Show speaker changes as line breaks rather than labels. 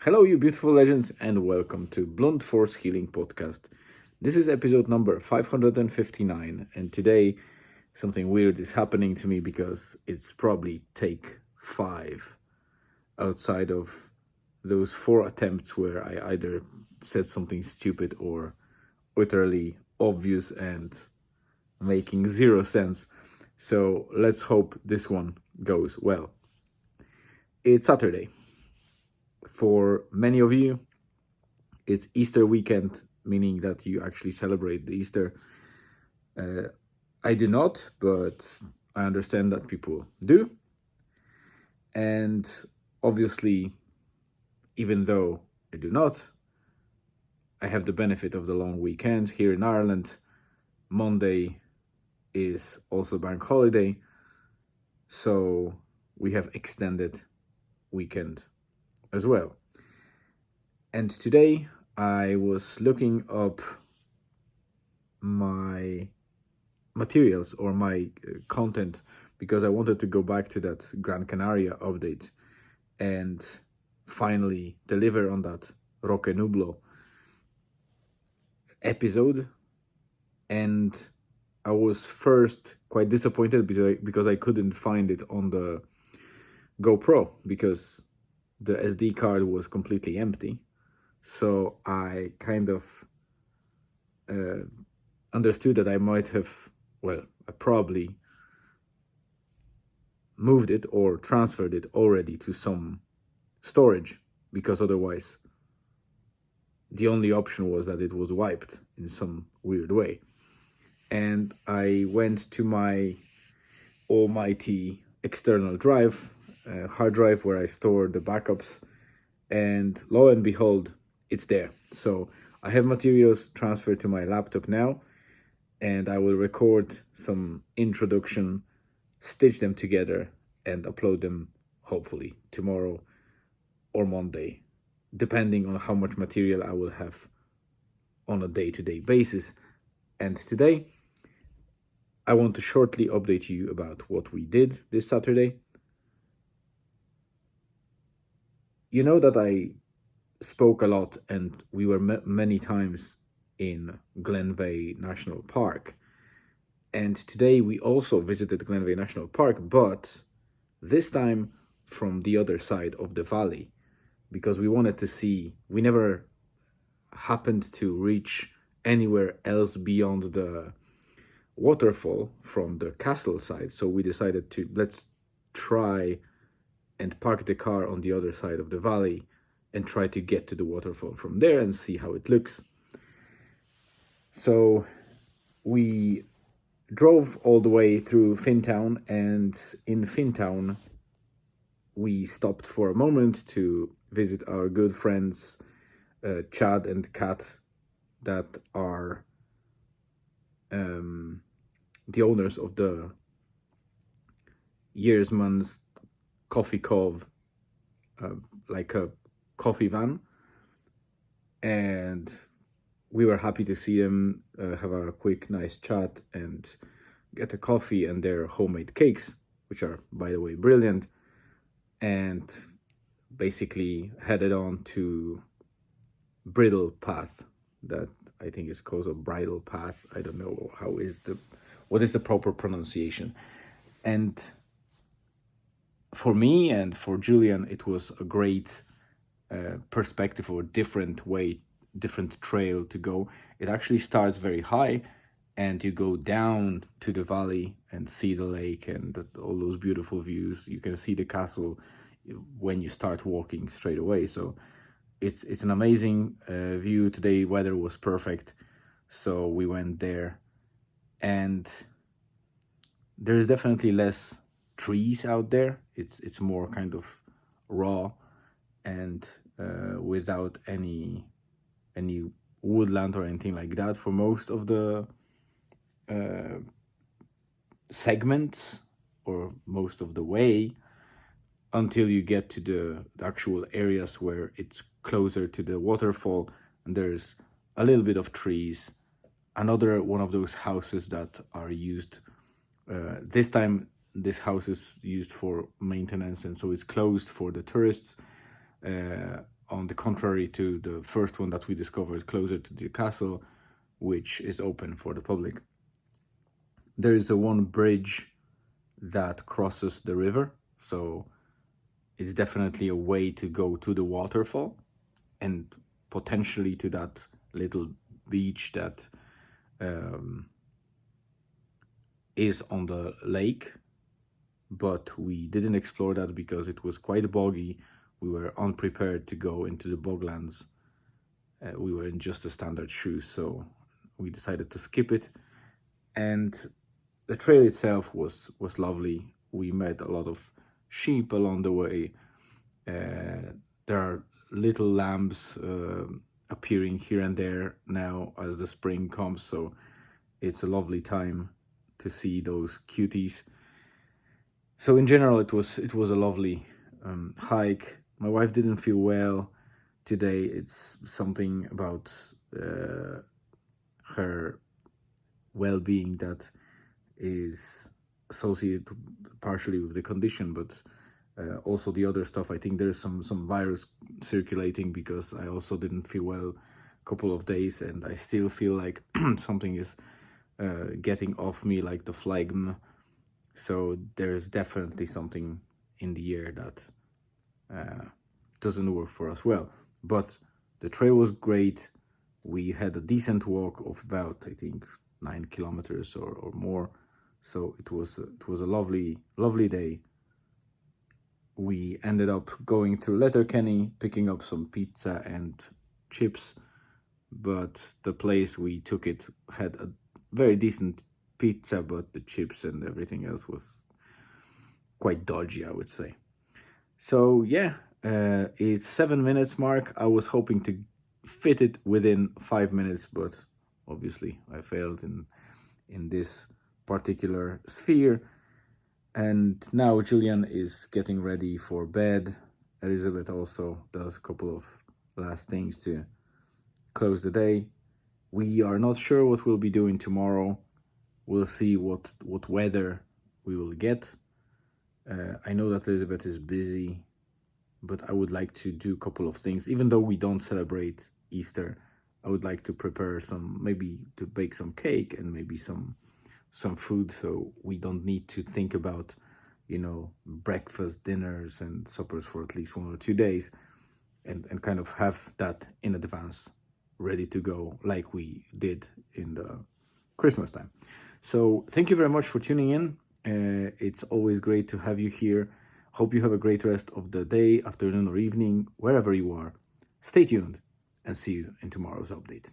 Hello, you beautiful legends, and welcome to Blunt Force Healing Podcast. This is episode number 559, and today something weird is happening to me because it's probably take 5 outside of those 4 attempts where I either said something stupid or utterly obvious and making zero sense. So let's hope this one goes well. It's Saturday. For many of you, it's Easter weekend, meaning that you actually celebrate the Easter. I do not, but I understand that people do. And obviously, even though I do not, I have the benefit of the long weekend here in Ireland. Monday is also bank holiday, so we have extended weekend as well. And today I was looking up my materials or my content because I wanted to go back to that Gran Canaria update and finally deliver on that Roque Nublo episode. And I was first quite disappointed because I couldn't find it on the GoPro because the SD card was completely empty. So I kind of understood that I might have, I probably moved it or transferred it already to some storage, because otherwise the only option was that it was wiped in some weird way. And I went to my almighty external drive, hard drive, where I store the backups, and lo and behold, it's there. So I have materials transferred to my laptop now, and I will record some introduction, stitch them together, and upload them hopefully tomorrow or Monday, depending on how much material I will have on a day-to-day basis. And today, I want to shortly update you about what we did this Saturday. You know that I spoke a lot and we were many times in Glenveigh National Park. And today we also visited Glenveigh National Park, but this time from the other side of the valley, because we wanted to see, we never happened to reach anywhere else beyond the waterfall from the castle side. So we decided to, let's try and park the car on the other side of the valley and try to get to the waterfall from there and see how it looks. So we drove all the way through Fintown, and in Fintown we stopped for a moment to visit our good friends Chad and Kat, that are the owners of the Yearsman's Coffee Cove, like a coffee van. And we were happy to see them, have a quick nice chat and get a coffee and their homemade cakes, which are, by the way, brilliant. And basically headed on to Bridle path, that I think is called a Bridle path. I don't know what is the proper pronunciation. And for me and for Julian, it was a great perspective or different trail to go. It actually starts very high and you go down to the valley and see the lake and all those beautiful views. You can see the castle when you start walking straight away. So it's an amazing view. Today weather was perfect, so we went there, and there's definitely less trees out there. It's more kind of raw and without any woodland or anything like that for most of the segments or most of the way, until you get to the actual areas where it's closer to the waterfall and there's a little bit of trees. Another one of those houses that are used, this time this house is used for maintenance, and so it's closed for the tourists. on the contrary to the first one that we discovered closer to the castle, which is open for the public. There is one bridge that crosses the river, so it's definitely a way to go to the waterfall and potentially to that little beach that is on the lake, but we didn't explore that because it was quite boggy. We were unprepared to go into the boglands. We were in just the standard shoes, so we decided to skip it. And the trail itself was lovely. We met a lot of sheep along the way. There are little lambs appearing here and there now as the spring comes, so it's a lovely time to see those cuties. So in general, it was a lovely hike. My wife didn't feel well today. It's something about her well-being that is associated partially with the condition, but also the other stuff. I think there's some virus circulating because I also didn't feel well a couple of days, and I still feel like something is getting off me, like the phlegm. So there's definitely something in the air that doesn't work for us well. But the trail was great. We had a decent walk of about, I think, 9 kilometers or more. So it was a lovely day. We ended up going through Letterkenny, picking up some pizza and chips, but the place we took it had a very decent pizza, but the chips and everything else was quite dodgy, I would say. So yeah, it's 7 minutes mark. I was hoping to fit it within 5 minutes, but obviously I failed in this particular sphere. And now Julian is getting ready for bed. Elizabeth also does a couple of last things to close the day. We are not sure what we'll be doing tomorrow. We'll see what weather we will get. I know that Elizabeth is busy, but I would like to do a couple of things. Even though we don't celebrate Easter, I would like to prepare maybe to bake some cake and maybe some food, so we don't need to think about, breakfast, dinners, and suppers for at least 1 or 2 days, and kind of have that in advance ready to go like we did in the Christmas time. So thank you very much for tuning in. It's always great to have you here. Hope you have a great rest of the day, afternoon, or evening, wherever you are. Stay tuned and see you in tomorrow's update.